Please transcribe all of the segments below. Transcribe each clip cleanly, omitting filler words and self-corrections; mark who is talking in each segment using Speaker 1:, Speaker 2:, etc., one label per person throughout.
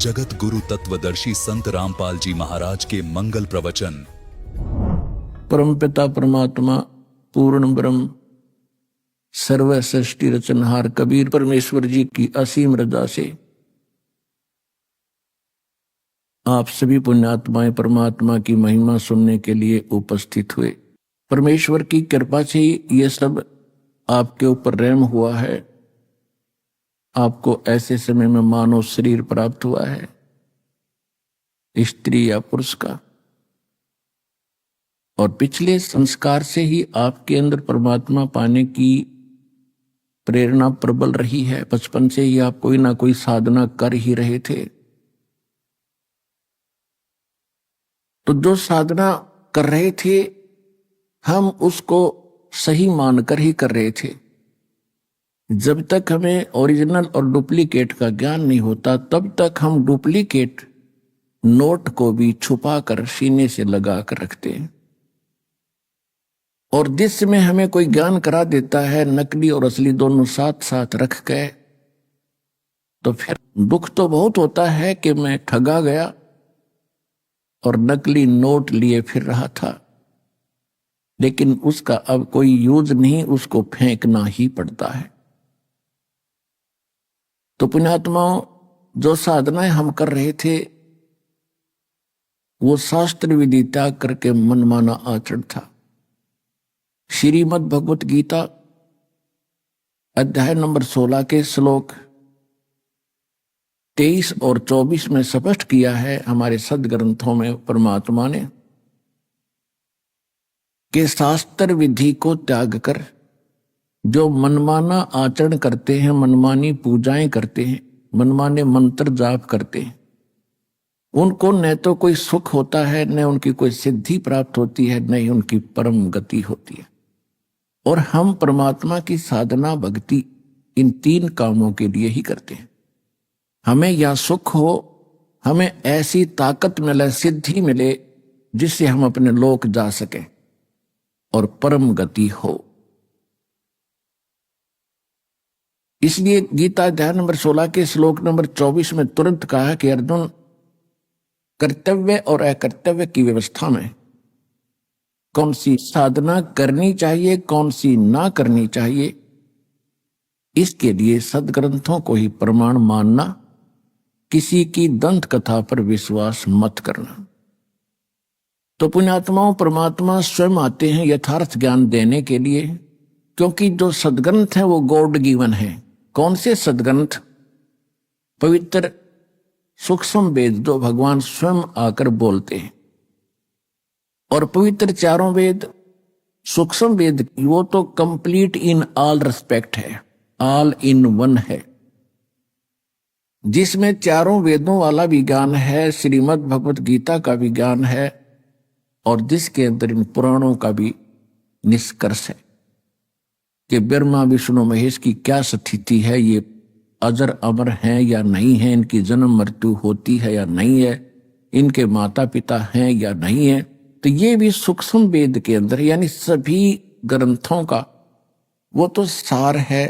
Speaker 1: जगत गुरु तत्वदर्शी संत रामपाल जी महाराज के मंगल प्रवचन।
Speaker 2: परमपिता परमात्मा पूर्ण ब्रह्म सर्व सृष्टि रचनहार कबीर परमेश्वर जी की असीम रजा से आप सभी पुण्यात्माएं परमात्मा की महिमा सुनने के लिए उपस्थित हुए। परमेश्वर की कृपा से ये सब आपके ऊपर रहम हुआ है। आपको ऐसे समय में मानव शरीर प्राप्त हुआ है, स्त्री या पुरुष का, और पिछले संस्कार से ही आपके अंदर परमात्मा पाने की प्रेरणा प्रबल रही है। बचपन से ही आप कोई ना कोई साधना कर ही रहे थे। तो जो साधना कर रहे थे हम उसको सही मानकर ही कर रहे थे। जब तक हमें ओरिजिनल और डुप्लीकेट का ज्ञान नहीं होता तब तक हम डुप्लीकेट नोट को भी छुपा कर सीने से लगा कर रखते हैं। और जिस में हमें कोई ज्ञान करा देता है नकली और असली दोनों साथ साथ रख के, तो फिर दुख तो बहुत होता है कि मैं ठगा गया और नकली नोट लिए फिर रहा था, लेकिन उसका अब कोई यूज नहीं, उसको फेंकना ही पड़ता है। तो पुण्यात्माओं, जो साधनाएं हम कर रहे थे वो शास्त्र विधि त्याग करके मनमाना आचरण था। श्रीमद् भगवत गीता अध्याय नंबर 16 के श्लोक 23 और 24 में स्पष्ट किया है हमारे सदग्रंथों में परमात्मा ने कि शास्त्र विधि को त्याग कर जो मनमाना आचरण करते हैं, मनमानी पूजाएं करते हैं, मनमाने मंत्र जाप करते हैं, उनको न तो कोई सुख होता है, न उनकी कोई सिद्धि प्राप्त होती है, न ही उनकी परम गति होती है। और हम परमात्मा की साधना भक्ति इन तीन कामों के लिए ही करते हैं। हमें या सुख हो, हमें ऐसी ताकत मिले, सिद्धि मिले जिससे हम अपने लोक जा सकें, और परम गति हो। इसलिए गीता अध्याय नंबर 16 के श्लोक नंबर 24 में तुरंत कहा कि अर्जुन, कर्तव्य और अकर्तव्य की व्यवस्था में कौन सी साधना करनी चाहिए, कौन सी ना करनी चाहिए, इसके लिए सदग्रंथों को ही प्रमाण मानना, किसी की दंत कथा पर विश्वास मत करना। तो पुण्यात्माओं, परमात्मा स्वयं आते हैं यथार्थ ज्ञान देने के लिए, क्योंकि जो सदग्रंथ है वो गॉड गिवन है। कौन से सदग्रंथ? पवित्र सूक्ष्म वेद जो भगवान स्वयं आकर बोलते हैं, और पवित्र चारों वेद, सूक्ष्म वेद वो तो कंप्लीट इन ऑल रिस्पेक्ट है, ऑल इन वन है, जिसमें चारों वेदों वाला भी ज्ञान है, श्रीमद् भगवत गीता का भी ज्ञान है, और जिसके अंदर इन पुराणों का भी निष्कर्ष है कि ब्रह्मा विष्णु महेश की क्या स्थिति है, ये अजर अमर हैं या नहीं है, इनकी जन्म मृत्यु होती है या नहीं है, इनके माता पिता हैं या नहीं है। तो ये भी सूक्ष्म वेद के अंदर, यानी सभी ग्रंथों का वो तो सार है,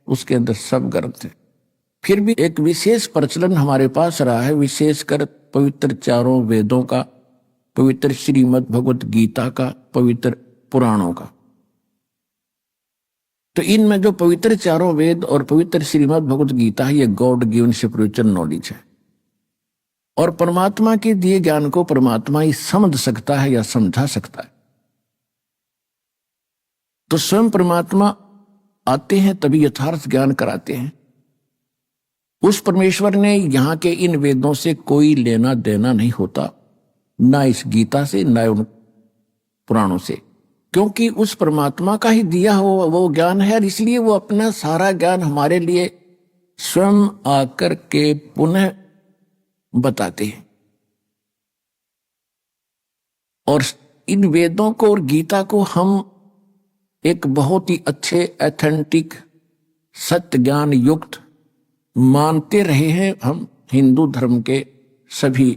Speaker 2: उसके अंदर सब ग्रंथ है। फिर भी एक विशेष प्रचलन हमारे पास रहा है, विशेषकर पवित्र चारों वेदों का, पवित्र श्रीमद् भगवत गीता का, पवित्र पुराणों का। तो इनमें जो पवित्र चारों वेद और पवित्र श्रीमद् भगवत गीता है, ये गॉड गिवन स्पिरिचुअल नॉलेज है, और परमात्मा के दिए ज्ञान को परमात्मा ही समझ सकता है या समझा सकता है। तो स्वयं परमात्मा आते हैं तभी यथार्थ ज्ञान कराते हैं। उस परमेश्वर ने यहाँ के इन वेदों से कोई लेना देना नहीं होता, ना इस गीता से, ना उन पुराणों से, क्योंकि उस परमात्मा का ही दिया हो वो ज्ञान है, और इसलिए वो अपना सारा ज्ञान हमारे लिए स्वयं आकर के पुनः बताते हैं। और इन वेदों को और गीता को हम एक बहुत ही अच्छे ऑथेंटिक सत्य ज्ञान युक्त मानते रहे हैं हम हिंदू धर्म के सभी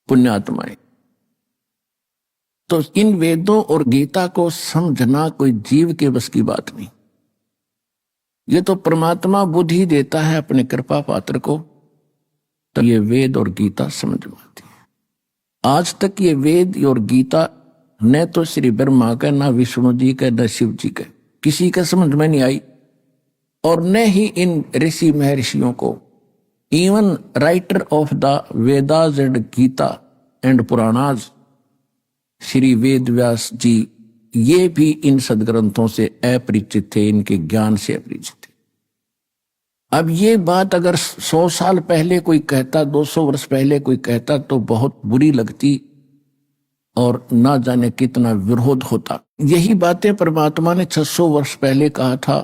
Speaker 2: पुण्यात्माएं। तो इन वेदों और गीता को समझना कोई जीव के बस की बात नहीं। ये तो परमात्मा बुद्धि देता है अपने कृपा पात्र को, तो ये वेद और गीता समझ में आती है। आज तक ये वेद और गीता न तो श्री ब्रह्मा का, न विष्णु जी का, न शिव जी का, किसी का समझ में नहीं आई। और न ही इन ऋषि महर्षियों को, even writer of the Vedas and Gita and Puranas Shri Ved Vyas ji, ये भी इन सदग्रंथों से अपरिचित थे, इनके ज्ञान से अपरिचित थे। अब ये बात अगर 100 साल पहले कोई कहता, 200 वर्ष पहले कोई कहता तो बहुत बुरी लगती और ना जाने कितना विरोध होता। यही बातें परमात्मा ने 600 वर्ष पहले कहा था।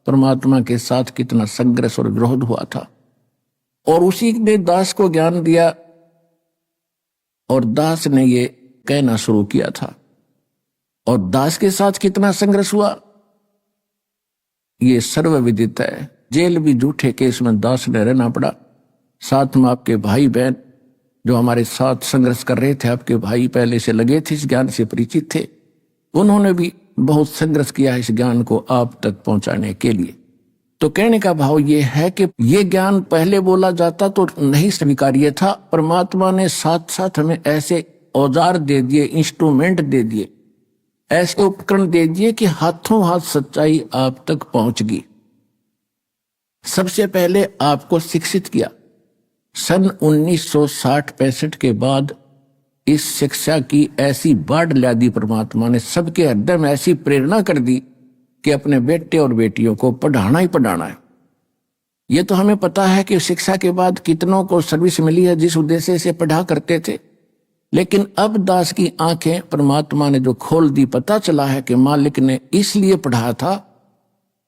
Speaker 2: परमात्मा के साथ कितना संघर्ष और विरोध हुआ था, और उसी ने दास को ज्ञान दिया और दास ने ये कहना शुरू किया था। और दास के साथ कितना संघर्ष हुआ ये सर्वविदित है। जेल भी झूठे केस में दास ने रहना पड़ा। साथ में आपके भाई बहन जो हमारे साथ संघर्ष कर रहे थे, आपके भाई पहले से लगे थे, इस ज्ञान से परिचित थे, उन्होंने भी बहुत संघर्ष किया इस ज्ञान को आप तक पहुंचाने के लिए। तो कहने का भाव ये है कि ये ज्ञान पहले बोला जाता तो नहीं स्वीकार्य था। परमात्मा ने साथ साथ हमें ऐसे औजार दे दिए, इंस्ट्रूमेंट दे दिए, ऐसे उपकरण दे दिए कि हाथों हाथ सच्चाई आप तक पहुंच गई। सबसे पहले आपको शिक्षित किया। सन 1960-65 के बाद इस शिक्षा की ऐसी बाढ़ ला दी परमात्मा ने, सबके हृदय में ऐसी प्रेरणा कर दी कि अपने बेटे और बेटियों को पढ़ाना ही पढ़ाना है। ये तो हमें पता है कि शिक्षा के बाद कितनों को सर्विस मिली है जिस उद्देश्य से पढ़ा करते थे। लेकिन अब दास की आंखें परमात्मा ने जो खोल दी, पता चला है कि मालिक ने इसलिए पढ़ा था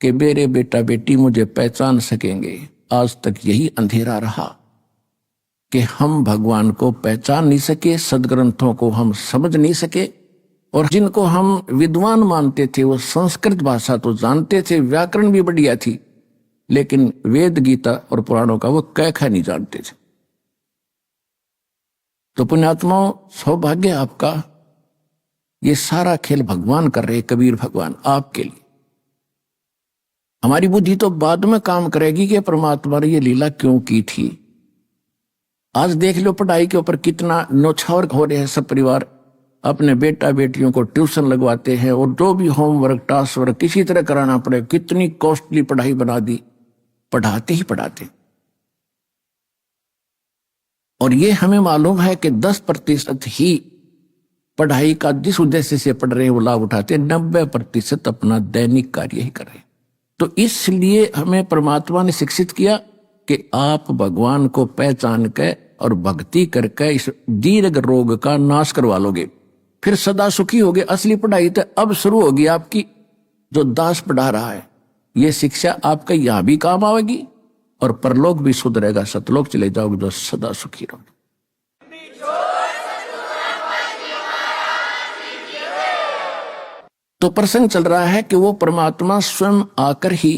Speaker 2: कि मेरे बेटा बेटी मुझे पहचान सकेंगे। आज तक यही अंधेरा रहा कि हम भगवान को पहचान नहीं सके, सदग्रंथों को हम समझ नहीं सके, और जिनको हम विद्वान मानते थे वो संस्कृत भाषा तो जानते थे, व्याकरण भी बढ़िया थी, लेकिन वेद गीता और पुराणों का वो कैखा नहीं जानते थे। तो पुण्यात्माओं, सौभाग्य आपका, ये सारा खेल भगवान कर रहे, कबीर भगवान आपके लिए। हमारी बुद्धि तो बाद में काम करेगी कि परमात्मा ने ये लीला क्यों की थी। आज देख लो पढ़ाई के ऊपर कितना नौछावर हो रहे हैं। सब परिवार अपने बेटा बेटियों को ट्यूशन लगवाते हैं, और जो भी होमवर्क टास्क वर्क किसी तरह कराना पड़े, कितनी कॉस्टली पढ़ाई बना दी, पढ़ाते ही पढ़ाते। और ये हमें मालूम है कि 10% ही पढ़ाई का जिस उद्देश्य से पढ़ रहे हैं वो लाभ उठाते, 90% अपना दैनिक कार्य ही कर रहे हैं। तो इसलिए हमें परमात्मा ने शिक्षित किया कि आप भगवान को पहचान के और भक्ति करके इस दीर्घ रोग का नाश करवा लोगे, फिर सदा सुखी होगे। असली पढ़ाई तो अब शुरू होगी आपकी, जो दास पढ़ा रहा है। ये शिक्षा आपका यहां भी काम आएगी और परलोक भी सुधरेगा, सतलोक चले जाओगे जो सदा सुखी रहोगे। तो प्रसंग चल रहा है कि वो परमात्मा स्वयं आकर ही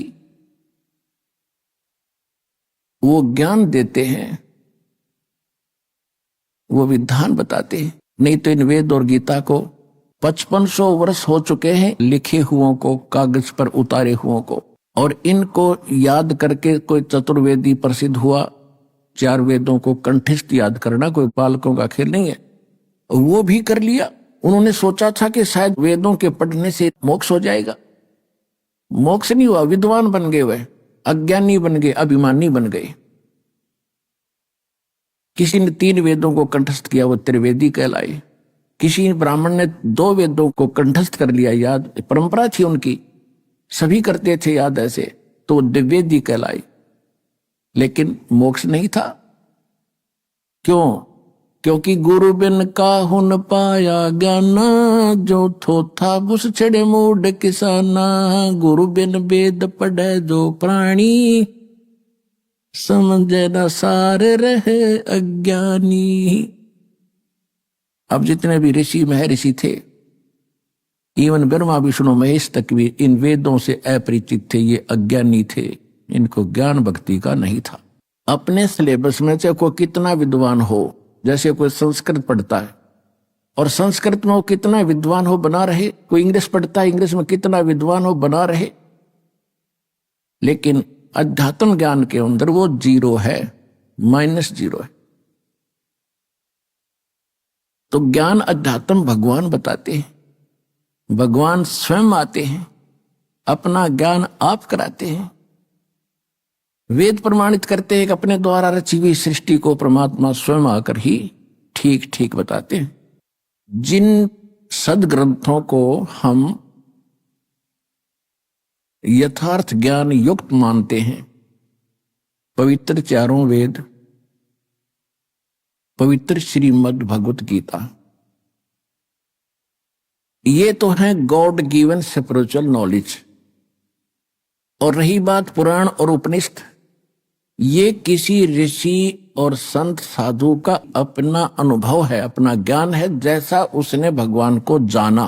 Speaker 2: वो ज्ञान देते हैं, वो विधान बताते हैं। नहीं तो इन वेद और गीता को 5500 वर्ष हो चुके हैं लिखे हुओं को, कागज पर उतारे हुओं को, और इनको याद करके कोई चतुर्वेदी प्रसिद्ध हुआ। 4 वेदों को कंठस्थ याद करना कोई बालकों का खेल नहीं है, वो भी कर लिया। उन्होंने सोचा था कि शायद वेदों के पढ़ने से मोक्ष हो जाएगा, मोक्ष नहीं हुआ। विद्वान बन गए, वह अज्ञानी बन गए, अभिमानी बन गए। किसी ने 3 वेदों को कंठस्थ किया, वो त्रिवेदी कहलाए। किसी ब्राह्मण ने 2 वेदों को कंठस्थ कर लिया, याद परंपरा थी उनकी, सभी करते थे याद ऐसे, तो द्विवेदी कहलाए। लेकिन मोक्ष नहीं था। क्यों? क्योंकि गुरु बिन काहुन पाया ज्ञाना, जो थोथा बुस छड़े मूड किसाना। गुरु बिन वेद पढ़े जो प्राणी, समझे न सार रहे अज्ञानी। अब जितने भी ऋषि महर्षि थे, इवन ब्रह्मा विष्णु महेश तक भी इन वेदों से अपरिचित थे, ये अज्ञानी थे, इनको ज्ञान भक्ति का नहीं था। अपने सिलेबस में चाहे कोई कितना विद्वान हो, जैसे कोई संस्कृत पढ़ता है और संस्कृत में वो कितना विद्वान हो बना रहे, कोई इंग्लिश पढ़ता है, इंग्लिश में कितना विद्वान हो बना रहे, लेकिन अध्यात्म ज्ञान के अंदर वो 0 है। -0 है। तो ज्ञान अध्यात्म भगवान बताते हैं, भगवान स्वयं आते हैं, अपना ज्ञान आप कराते हैं। वेद प्रमाणित करते हैं कि अपने द्वारा रची हुई सृष्टि को परमात्मा स्वयं आकर ही ठीक ठीक बताते हैं। जिन सदग्रंथों को हम यथार्थ ज्ञान युक्त मानते हैं, पवित्र चारों वेद, पवित्र श्रीमद् भगवत गीता, ये तो है गॉड गिवन स्पिरिचुअल नॉलेज। और रही बात पुराण और उपनिषद, ये किसी ऋषि और संत साधु का अपना अनुभव है, अपना ज्ञान है, जैसा उसने भगवान को जाना।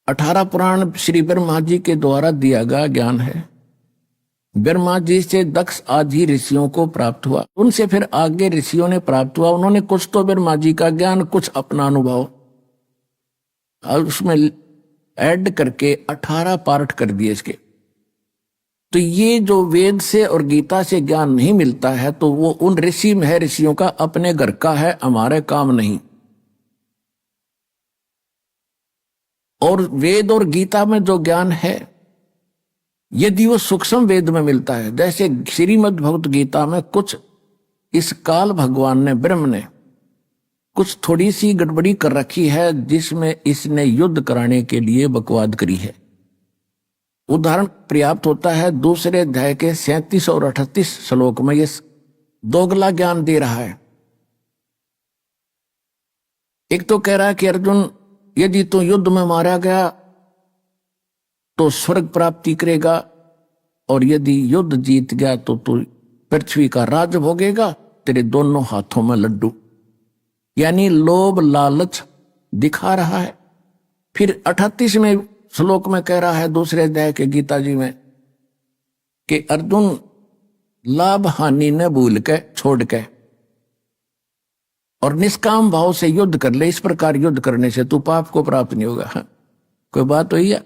Speaker 2: 18 पुराण श्री ब्रह्मा जी के द्वारा दिया गया ज्ञान है। ब्रह्मा जी से दक्ष आदि ऋषियों को प्राप्त हुआ, उनसे फिर आगे ऋषियों ने प्राप्त हुआ। उन्होंने कुछ तो ब्रह्मा जी का ज्ञान, कुछ अपना अनुभव, और उसमें ऐड करके 18 पार्ट कर दिए इसके। तो ये जो वेद से और गीता से ज्ञान नहीं मिलता है, तो वो उन ऋषि में है, ऋषियों का अपने घर का है, हमारे काम नहीं। और वेद और गीता में जो ज्ञान है, यदि वो सूक्ष्म वेद में मिलता है, जैसे श्रीमद् भगवत गीता में कुछ इस काल भगवान ने, ब्रह्म ने कुछ थोड़ी सी गड़बड़ी कर रखी है, जिसमें इसने युद्ध कराने के लिए बकवाद करी है। उदाहरण पर्याप्त होता है, दूसरे अध्याय के 37 और 38 श्लोक में ये दोगला ज्ञान दे रहा है। एक तो कह रहा है कि अर्जुन, यदि तू युद्ध में मारा गया तो स्वर्ग प्राप्ति करेगा, और यदि युद्ध जीत गया तो तू पृथ्वी का राज भोगेगा, तेरे दोनों हाथों में लड्डू। यानी लोभ लालच दिखा रहा है। फिर 38वें श्लोक में कह रहा है दूसरे अध्याय के गीता जी में कि अर्जुन, लाभ हानि न भूल के छोड़ के और निष्काम भाव से युद्ध कर ले। इस प्रकार युद्ध करने से तू पाप को प्राप्त नहीं होगा। कोई बात हुई है?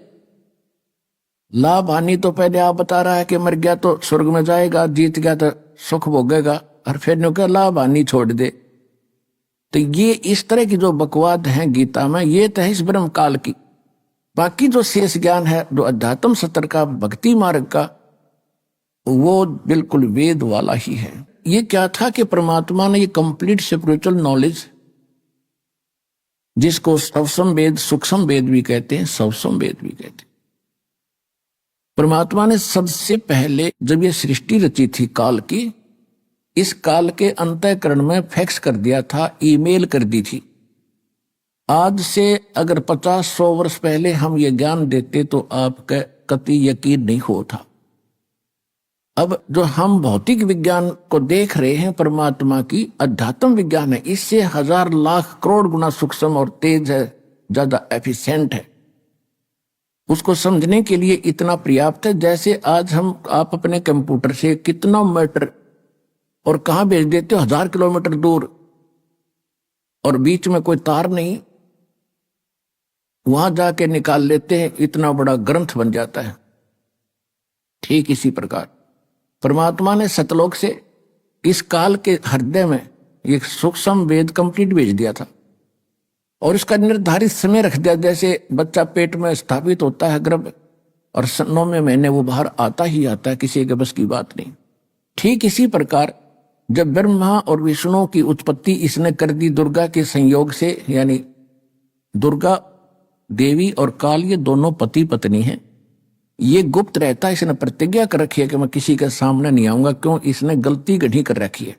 Speaker 2: लाभ हानि तो पहले आप बता रहा है कि मर गया तो स्वर्ग में जाएगा, जीत गया तो सुख भोगेगा, और फिर नो क्या लाभ हानि छोड़ दे। तो ये इस तरह की जो बकवाद है गीता में, ये तो है इस ब्रह्म काल की। बाकी जो शेष ज्ञान है, जो अध्यात्म सत्र का, भक्ति मार्ग का, वो बिल्कुल वेद वाला ही है। ये क्या था कि परमात्मा ने ये कंप्लीट स्पिरिचुअल नॉलेज, जिसको सवसम वेद, सूक्ष्म वेद भी कहते हैं, सवसम वेद भी कहते हैं, परमात्मा ने सबसे पहले जब ये सृष्टि रची थी काल की, इस काल के अंतःकरण में फैक्स कर दिया था, ईमेल कर दी थी। आज से अगर 50-100 वर्ष पहले हम ये ज्ञान देते तो आपका कतई यकीन नहीं होता। अब जो हम भौतिक विज्ञान को देख रहे हैं, परमात्मा की अध्यात्म विज्ञान है, इससे 1000 लाख करोड़ गुना सूक्ष्म और तेज है, ज्यादा एफिशिएंट है। उसको समझने के लिए इतना पर्याप्त है। जैसे आज आप अपने कंप्यूटर से कितना मैटर और कहां भेज देते हो, 1000 किलोमीटर दूर, और बीच में कोई तार नहीं, वहां जाके निकाल लेते हैं, इतना बड़ा ग्रंथ बन जाता है। ठीक इसी प्रकार परमात्मा ने सतलोक से इस काल के हृदय में एक सूक्ष्म वेद कंप्लीट भेज दिया था, और इसका निर्धारित समय रख दिया। जैसे बच्चा पेट में स्थापित होता है गर्भ, और 9वें महीने वो बाहर आता ही आता है, किसी के बस की बात नहीं। ठीक इसी प्रकार जब ब्रह्मा और विष्णु की उत्पत्ति इसने कर दी दुर्गा के संयोग से, यानी दुर्गा देवी और काल ये दोनों पति पत्नी हैं। ये गुप्त रहता है, इसने प्रतिज्ञा कर रखी है कि मैं किसी के सामने नहीं आऊंगा। क्यों? इसने गलती गढ़ी कर रखी है।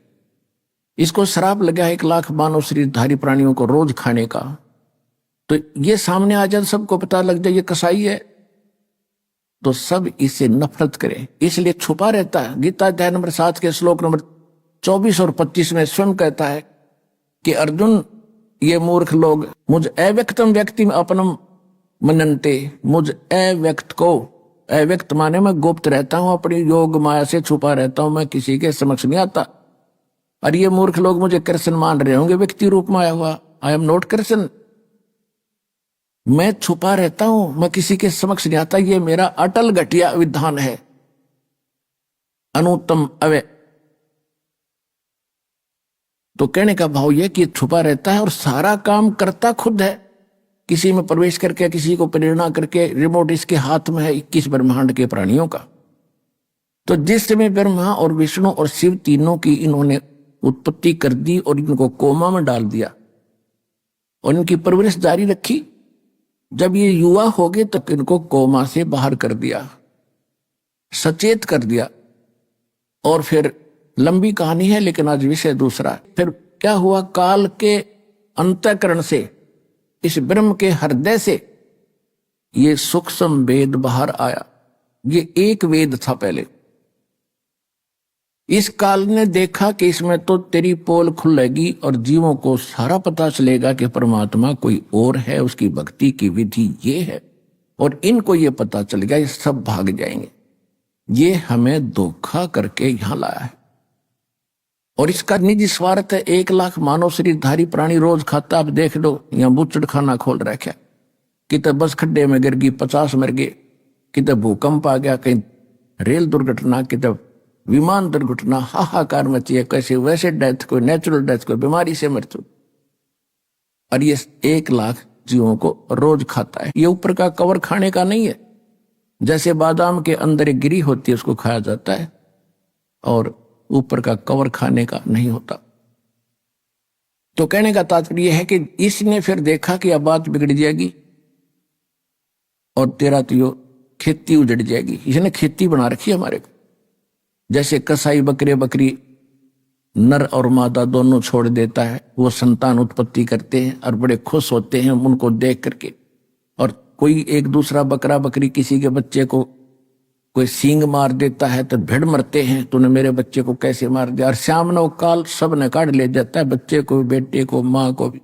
Speaker 2: इसको श्राप लगा 1 लाख मानव शरीरधारी प्राणियों को रोज खाने का। तो ये सामने आ जाए, सबको पता लग जाए ये कसाई है, तो सब इससे नफरत करें, इसलिए छुपा रहता है। गीता अध्याय नंबर 7 के श्लोक नंबर 24 और 25 में स्वयं कहता है कि अर्जुन, ये मूर्ख लोग मुझ अव्यक्तम व्यक्ति में अपनम मननते, मुझ अव्यक्त को, अव्यक्त माने मैं गुप्त रहता हूं, अपनी योग माया से छुपा रहता हूं, मैं किसी के समक्ष नहीं आता। और ये मूर्ख लोग मुझे कृष्ण मान रहे होंगे, व्यक्ति रूप में आया हुआ। आई एम नॉट कृष्ण, मैं छुपा रहता हूं, मैं किसी के समक्ष नहीं आता। ये मेरा अटल घटिया विधान है। अनुत्तम अव्यय। तो कहने का भाव यह कि छुपा रहता है और सारा काम करता खुद है, किसी में प्रवेश करके, किसी को प्रेरणा करके। रिमोट इसके हाथ में है 21 ब्रह्मांड के प्राणियों का। तो जिस समय ब्रह्मा और विष्णु और शिव तीनों की इन्होंने उत्पत्ति कर दी और इनको कोमा में डाल दिया और इनकी परवरिश जारी रखी, जब ये युवा हो गए तो इनको कोमा से बाहर कर दिया, सचेत कर दिया। और फिर लंबी कहानी है, लेकिन आज विषय दूसरा। फिर क्या हुआ, काल के अंतःकरण से, इस ब्रह्म के हृदय से ये सूक्ष्म वेद बाहर आया। ये एक वेद था पहले। इस काल ने देखा कि इसमें तो तेरी पोल खुलेगी और जीवों को सारा पता चलेगा कि परमात्मा कोई और है, उसकी भक्ति की विधि ये है, और इनको ये पता चल गया, ये सब भाग जाएंगे। ये हमें धोखा करके यहां लाया है और इसका निजी स्वार्थ है। 1 लाख मानव शरीरधारी प्राणी रोज खाता। आप देख लो, यहां बुचड़ खाना खोल रखा, कितने बस खड्डे में गिर गई 50 मर गए, कितने भूकंप आ गया, कहीं रेल दुर्घटना, कितने विमान दुर्घटना, हाहाकार मची है। कैसे वैसे डेथ, कोई नेचुरल डेथ, कोई बीमारी से मृत्यु। और ये 1 लाख जीवों को रोज खाता है। ये ऊपर का कवर खाने का नहीं है। जैसे बादाम के अंदर एक गिरी होती है, उसको खाया जाता है, और ऊपर का कवर खाने का नहीं होता। तो कहने का तात्पर्य यह है कि इसने फिर देखा कि अब बात बिगड़ जाएगी और तेरा तो यो खेती उजड़ जाएगी। इसने खेती बना रखी है हमारे को। जैसे कसाई बकरे बकरी नर और मादा दोनों छोड़ देता है, वो संतान उत्पत्ति करते हैं और बड़े खुश होते हैं उनको देख करके। और कोई एक दूसरा बकरा बकरी किसी के बच्चे को कोई सींग मार देता है तो भिड़ मरते हैं, तूने मेरे बच्चे को कैसे मार दिया। और श्याम नव काल सब ने काट ले जाता है, बच्चे को, बेटे को, माँ को भी।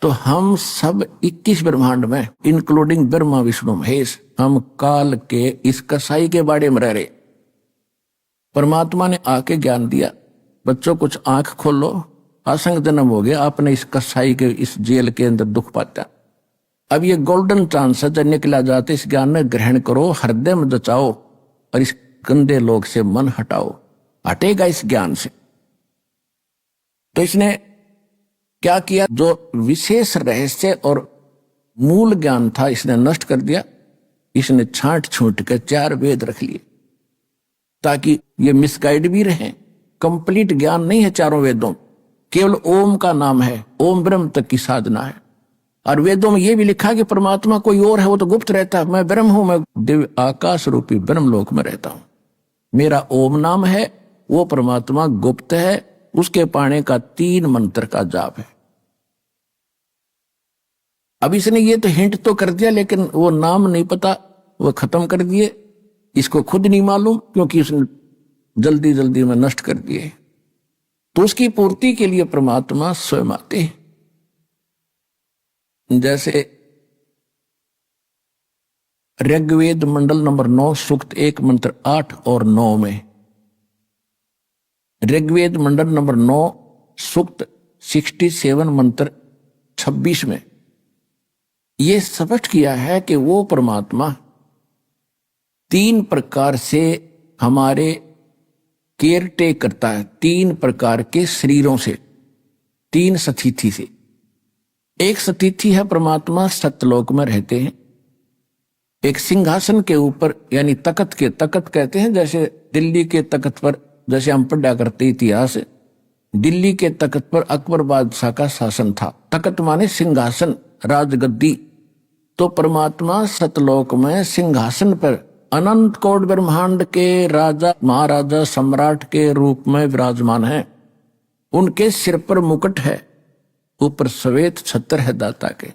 Speaker 2: तो हम सब 21 ब्रह्मांड में, इंक्लूडिंग ब्रह्मा विष्णु महेश, हम काल के इस कसाई के बाड़े में रह रहे। परमात्मा ने आके ज्ञान दिया, बच्चों कुछ आंख खोलो, असंग जन्म हो गया, आपने इस कसाई के इस जेल के अंदर दुख पाता। अब ये गोल्डन चांस है, जब निकला जाते इस ज्ञान में ग्रहण करो, हृदय में जचाओ और इस गंदे लोग से मन हटाओ। हटेगा इस ज्ञान से। तो इसने क्या किया, जो विशेष रहस्य और मूल ज्ञान था इसने नष्ट कर दिया। इसने छांट छूट कर 4 वेद रख लिए ताकि ये मिसगाइड भी रहे। कंप्लीट ज्ञान नहीं है चारों वेदों, केवल ओम का नाम है, ओम ब्रह्म तक की साधना है। और वेदों में यह भी लिखा कि परमात्मा कोई और है, वो तो गुप्त रहता है। मैं ब्रह्म हूं, मैं दिव्य आकाश रूपी ब्रह्मलोक में रहता हूं। मेरा ओम नाम है, वो परमात्मा गुप्त है, उसके पाने का 3 मंत्र का जाप है। अब इसने ये तो हिंट तो कर दिया, लेकिन वो नाम नहीं पता, वो खत्म कर दिए। इसको खुद नहीं मालूम क्योंकि उसने जल्दी जल्दी में नष्ट कर दिए। तो उसकी पूर्ति के लिए परमात्मा स्वयं आते हैं। जैसे ऋग्वेद मंडल नंबर 9 सूक्त 1 मंत्र 8 और 9 में, ऋग्वेद मंडल नंबर 9 सूक्त 67 मंत्र 26 में यह स्पष्ट किया है कि वो परमात्मा 3 प्रकार से हमारे केयर टेक करता है, 3 प्रकार के शरीरों से, 3 सतिथि से। एक सतिथि है परमात्मा सत्यलोक में रहते हैं, एक सिंहासन के ऊपर यानी तख्त के, तख्त कहते हैं जैसे दिल्ली के तख्त पर, जैसे हम पढ़ा करते इतिहास, दिल्ली के तख्त पर अकबर बादशाह का शासन था। तख्त माने सिंहासन, राजगद्दी। तो परमात्मा सतलोक में सिंहासन पर अनंत कोट ब्रह्मांड के राजा महाराजा सम्राट के रूप में विराजमान है। उनके सिर पर मुकुट है, ऊपर श्वेत छत्र है दाता के,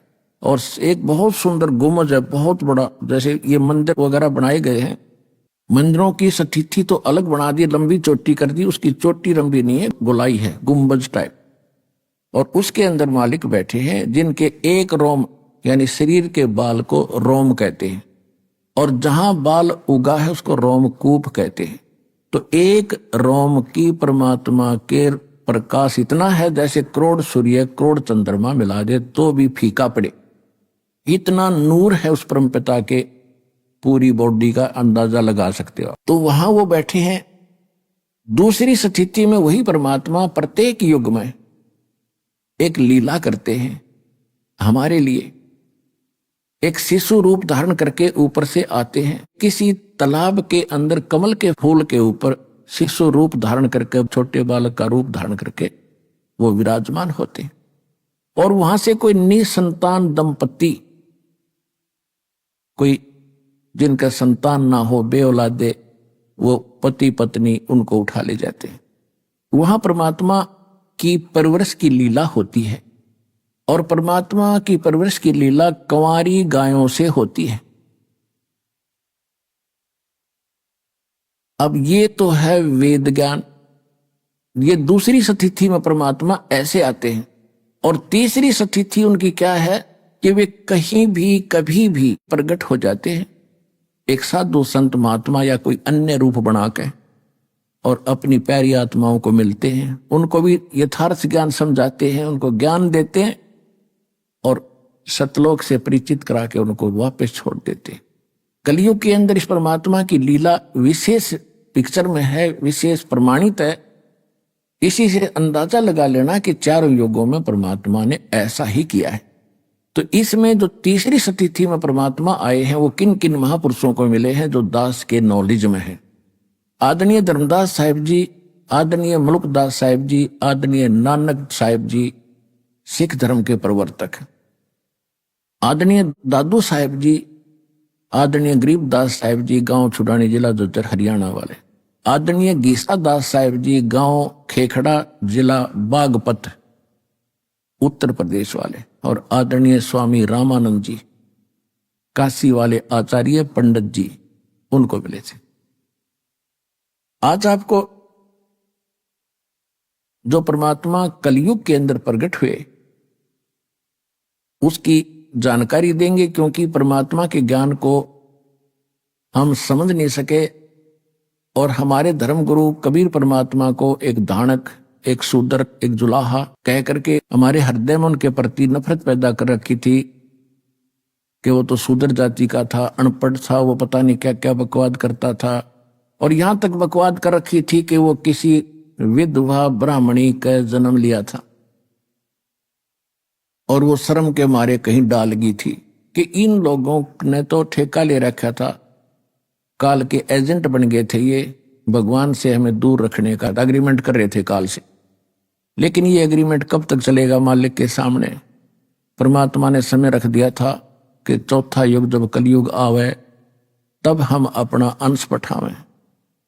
Speaker 2: और एक बहुत सुंदर गुम्बद है, बहुत बड़ा। जैसे ये मंदिर वगैरह बनाए गए हैं, मंदिरों की स्थिति तो अलग बना दी, लंबी चोटी कर दी, उसकी चोटी लंबी नहीं है, गोलाई है, गुम्बज टाइप। और उसके अंदर मालिक बैठे हैं जिनके एक रोम यानी शरीर के बाल को रोम कहते हैं, और जहां बाल उगा है उसको रोमकूप कहते हैं। तो एक रोम की परमात्मा के प्रकाश इतना है जैसे करोड़ सूर्य करोड़ चंद्रमा मिला दे तो भी फीका पड़े, इतना नूर है उस परमपिता के। पूरी बॉडी का अंदाजा लगा सकते हो। तो वहां वो बैठे हैं दूसरी स्थिति में वही परमात्मा प्रत्येक युग में एक लीला करते हैं हमारे लिए। एक शिशु रूप धारण करके ऊपर से आते हैं, किसी तालाब के अंदर कमल के फूल के ऊपर शिशु रूप धारण करके, छोटे बालक का रूप धारण करके वो विराजमान होते हैं। और वहां से कोई निसंतान दंपति, कोई जिनका संतान ना हो, बेऔलादे, वो पति पत्नी उनको उठा ले जाते हैं। वहां परमात्मा की परवरिश की लीला होती है। और परमात्मा की परवरिश की लीला कंवारी गायों से होती है। अब ये तो है वेद ज्ञान। ये दूसरी स्थिति में परमात्मा ऐसे आते हैं। और तीसरी स्थिति उनकी क्या है कि वे कहीं भी कभी भी प्रकट हो जाते हैं, एक साधु संत महात्मा या कोई अन्य रूप बना के, और अपनी प्यारी आत्माओं को मिलते हैं, उनको भी यथार्थ ज्ञान समझाते हैं, उनको ज्ञान देते हैं और सतलोक से परिचित करा के उनको वापस छोड़ देते हैं। कलयुग के अंदर इस परमात्मा की लीला विशेष पिक्चर में है, विशेष प्रमाणित है। इसी से अंदाजा लगा लेना कि चारों युगों में परमात्मा ने ऐसा ही किया है। तो इसमें जो तीसरी स्थिति में परमात्मा आए हैं वो किन किन महापुरुषों को मिले हैं जो दास के नॉलेज में है। आदरणीय धर्मदास साहिब जी, आदरणीय मुल्कदास साहिब जी, आदरणीय नानक साहिब जी सिख धर्म के प्रवर्तक, आदरणीय दादू साहिब जी, आदरणीय गरीबदास साहिब जी गांव छुड़ानी जिला जोतर हरियाणा वाले, आदरणीय गीसा दास साहिब जी गांव खेखड़ा जिला बागपत उत्तर प्रदेश वाले, और आदरणीय स्वामी रामानंद जी काशी वाले आचार्य पंडित जी उनको मिले थे। आज आपको जो परमात्मा कलयुग के अंदर प्रकट हुए उसकी जानकारी देंगे, क्योंकि परमात्मा के ज्ञान को हम समझ नहीं सके। और हमारे धर्मगुरु कबीर परमात्मा को एक धानक, एक शूद्र, एक जुलाहा कह करके हमारे हृदय में उनके प्रति नफरत पैदा कर रखी थी कि वो तो शूद्र जाति का था, अनपढ़ था, वो पता नहीं क्या क्या बकवाद करता था। और यहां तक बकवाद कर रखी थी कि वो किसी विधवा ब्राह्मणी का जन्म लिया था और वो शर्म के मारे कहीं डाल गई थी कि इन लोगों ने तो ठेका ले रखा था, काल के एजेंट बन गए थे, ये भगवान से हमें दूर रखने का एग्रीमेंट कर रहे थे काल से। लेकिन ये एग्रीमेंट कब तक चलेगा मालिक के सामने? परमात्मा ने समय रख दिया था कि चौथा युग जब कलयुग आवे तब हम अपना अंश पठावें।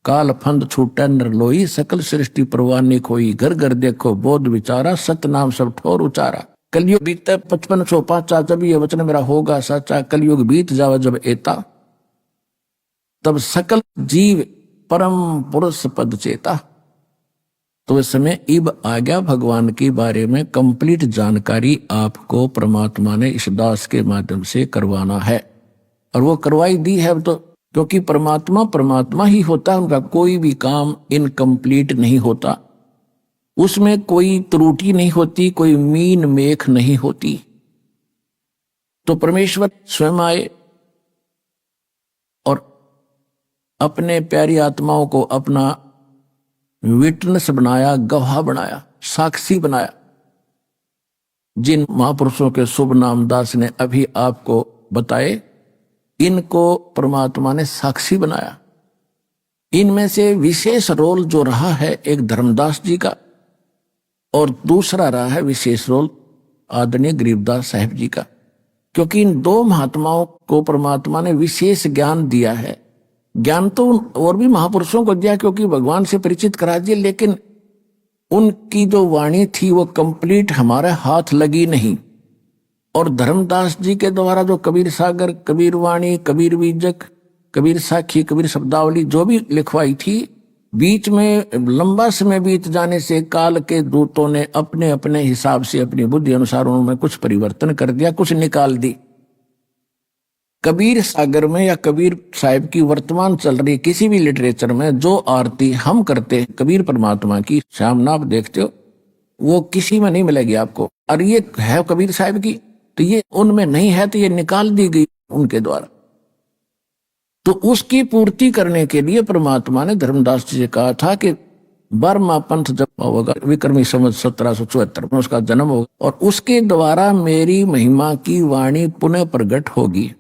Speaker 2: काल फंद छूटे नरलोई, सकल सृष्टि परवानी खोई, घर घर देखो बोध विचारा, सत नाम सब ठोर उचारा। कलयुग बीते 5505 जब ये वचन मेरा होगा सच्चा, कलयुग बीत जावे जब एता, तब सकल जीव परम पुरुष पद चेता। तो इस समय इब आ गया भगवान के बारे में कंप्लीट जानकारी आपको परमात्मा ने इस दास के माध्यम से करवाना है, और वो करवाई दी है। तो क्योंकि परमात्मा परमात्मा ही होता है, उनका कोई भी काम इनकम्प्लीट नहीं होता, उसमें कोई त्रुटि नहीं होती, कोई मीन मेख नहीं होती। तो परमेश्वर स्वयं आए और अपने प्यारी आत्माओं को अपना विटनेस बनाया, गवाह बनाया, साक्षी बनाया। जिन महापुरुषों के शुभ नाम दास ने अभी आपको बताए, इनको परमात्मा ने साक्षी बनाया। इनमें से विशेष रोल जो रहा है एक धर्मदास जी का, और दूसरा रहा है विशेष रोल आदरणीय गरीबदास साहिब जी का, क्योंकि इन दो महात्माओं को परमात्मा ने विशेष ज्ञान दिया है। ज्ञान तो और भी महापुरुषों को दिया क्योंकि भगवान से परिचित करा दिए, लेकिन उनकी जो वाणी थी वो कंप्लीट हमारे हाथ लगी नहीं। और धर्मदास जी के द्वारा जो कबीर सागर, कबीर वाणी, कबीर बीजक, कबीर साखी, कबीर शब्दावली जो भी लिखवाई थी, बीच में लंबा समय बीत जाने से काल के दूतों ने अपने अपने हिसाब से अपनी बुद्धि अनुसार उनमें कुछ परिवर्तन कर दिया, कुछ निकाल दी। कबीर सागर में या कबीर साहिब की वर्तमान चल रही किसी भी लिटरेचर में जो आरती हम करते हैं कबीर परमात्मा की, सामने आप देखते हो, वो किसी में नहीं मिलेगी आपको। और ये है कबीर साहिब की, तो ये उनमें नहीं है, तो ये निकाल दी गई उनके द्वारा। तो उसकी पूर्ति करने के लिए परमात्मा ने धर्मदास जी से कहा था कि 12वां पंथ जब होगा विक्रमी संवत 1774 में उसका जन्म होगा और उसके द्वारा मेरी महिमा की वाणी पुनः प्रकट होगी।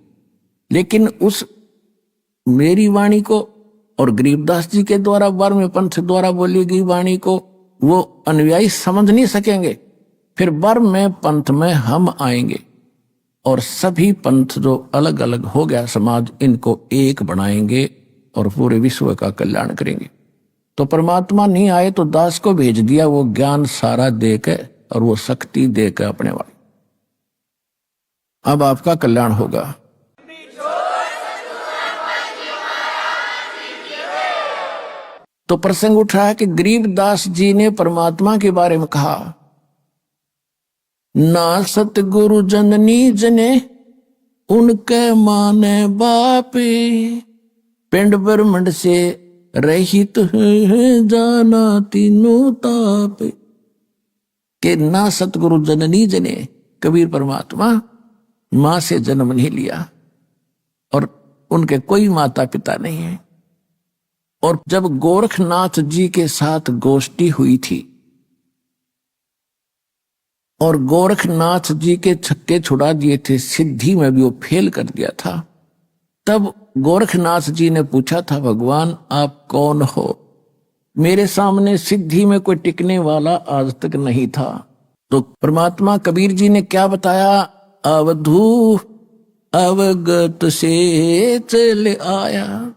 Speaker 2: लेकिन उस मेरी वाणी को और गरीबदास जी के द्वारा 12वें पंथ द्वारा बोली गई वाणी को वो अनुयायी समझ नहीं सकेंगे। फिर 12वें पंथ में हम आएंगे और सभी पंथ जो अलग अलग हो गया समाज, इनको एक बनाएंगे और पूरे विश्व का कल्याण करेंगे। तो परमात्मा नहीं आए तो दास को भेज दिया, वो ज्ञान सारा देकर और वो शक्ति देकर अपने वाले। अब आपका कल्याण होगा। तो प्रसंग उठा है कि गरीबदास जी ने परमात्मा के बारे में कहा, ना सतगुरु जननी जने उनके माने बापे, पिंड ब्रह्मंड से रहित है जाना तीनों ताप। के ना सतगुरु जननी जने, कबीर परमात्मा मां से जन्म नहीं लिया और उनके कोई माता पिता नहीं है। और जब गोरखनाथ जी के साथ गोष्ठी हुई थी और गोरखनाथ जी के छक्के छुड़ा दिए थे, सिद्धि में भी वो फेल कर दिया था, तब गोरखनाथ जी ने पूछा था, भगवान आप कौन हो? मेरे सामने सिद्धि में कोई टिकने वाला आज तक नहीं था। तो परमात्मा कबीर जी ने क्या बताया, अवधू अवगत से चले आया,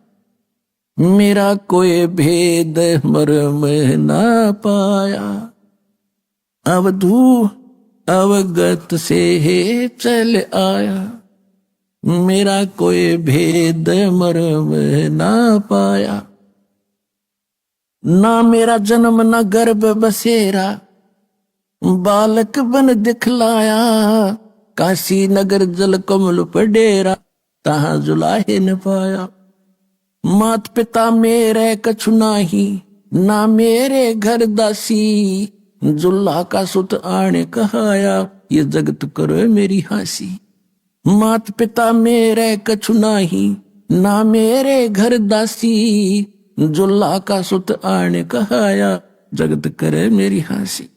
Speaker 2: मेरा कोई भेद मर्म ना पाया। अवधू अवगत से चल आया, मेरा कोई भेद मर्म ना पाया। ना मेरा जन्म न गर्भ बसेरा, बालक बन दिखलाया, काशी नगर जल कमल पडेरा, तहां जुलाहे न पाया। मात पिता मेरे कछु नाही, ना मेरे घर दासी, जुल्ला का सुत आने कहाया, ये जगत करो मेरी हासी। मात पिता मेरे कछु नाही, ना मेरे घर दासी, जुल्ला का सुत आने कहाया, जगत करे मेरी हासी।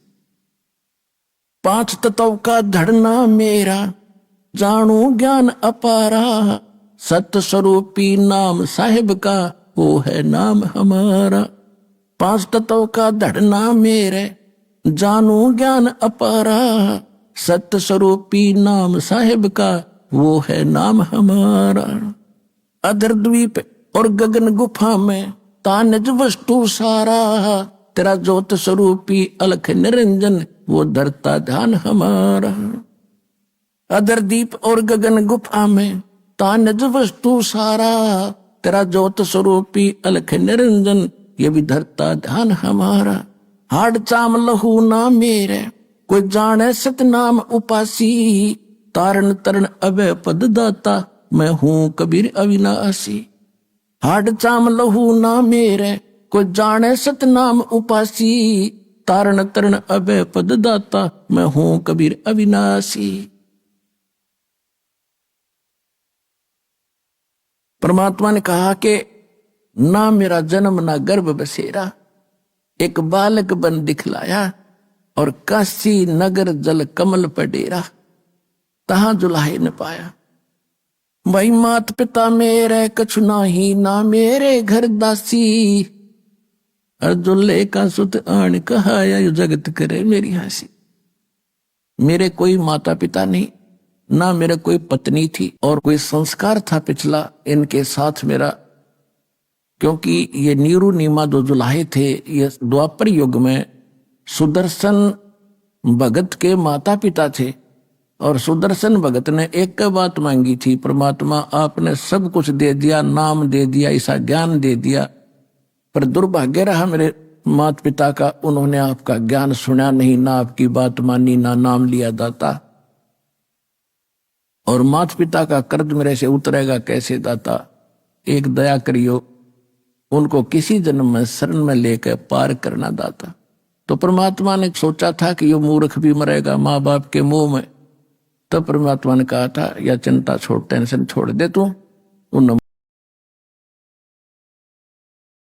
Speaker 2: 5 तत्व का धड़ना मेरा, जानू ज्ञान अपारा, सत्य स्वरूपी नाम साहिब का, वो है नाम हमारा। 5 तत्व का धड़ना मेरे, जानू ज्ञान अपारा, सत्य स्वरूपी नाम साहिब का, वो है नाम हमारा। अधर द्वीप और गगन गुफा में तानज वस्तु सारा, तेरा ज्योत स्वरूपी अलख निरंजन, वो धरता ध्यान हमारा। अधर दीप और गगन गुफा में तानज वस्तु सारा, तेरा ज्योत स्वरूपी अलख निरंजन, ये भी धरता ध्यान हमारा। हाड चाम लहू ना मेरे, कोई जाने सतनाम उपासी, तारण तरण अभय पद दाता, मैं हूं कबीर अविनाशी। हाड चाम लहू ना मेरे, कोई जाने सतनाम उपासी, तारण तरण अभय पद दाता, मैं हूं कबीर अविनाशी। परमात्मा ने कहा कि ना मेरा जन्म ना गर्भ बसेरा, एक बालक बन दिखलाया, और काशी नगर जल कमल पडेरा, तहां जुलाहे न पाया। भाई मात पिता मेरे कछु नाही, ना मेरे घर दासी, अर्जुल्ले का सुत आन कहाया, यो जगत करे मेरी हासी। मेरे कोई माता पिता नहीं, ना मेरे कोई पत्नी थी, और कोई संस्कार था पिछला इनके साथ मेरा, क्योंकि ये नीरू नीमा दो जुलाहे थे, ये द्वापर युग में सुदर्शन भगत के माता पिता थे। और सुदर्शन भगत ने एक बात मांगी थी, परमात्मा आपने सब कुछ दे दिया, नाम दे दिया, ऐसा ज्ञान दे दिया, पर दुर्भाग्य रहा मेरे माता पिता का, उन्होंने आपका ज्ञान सुना नहीं, ना आपकी बात मानी, ना नाम लिया दाता। और माता पिता का कर्ज मेरे से उतरेगा कैसे दाता, एक दया करियो, उनको किसी जन्म में शरण में लेकर पार करना दाता। तो परमात्मा ने सोचा था कि ये मूर्ख भी मरेगा माँ बाप के मुंह में, तो परमात्मा ने कहा था, या चिंता छोड़, टेंशन छोड़ दे तू, उन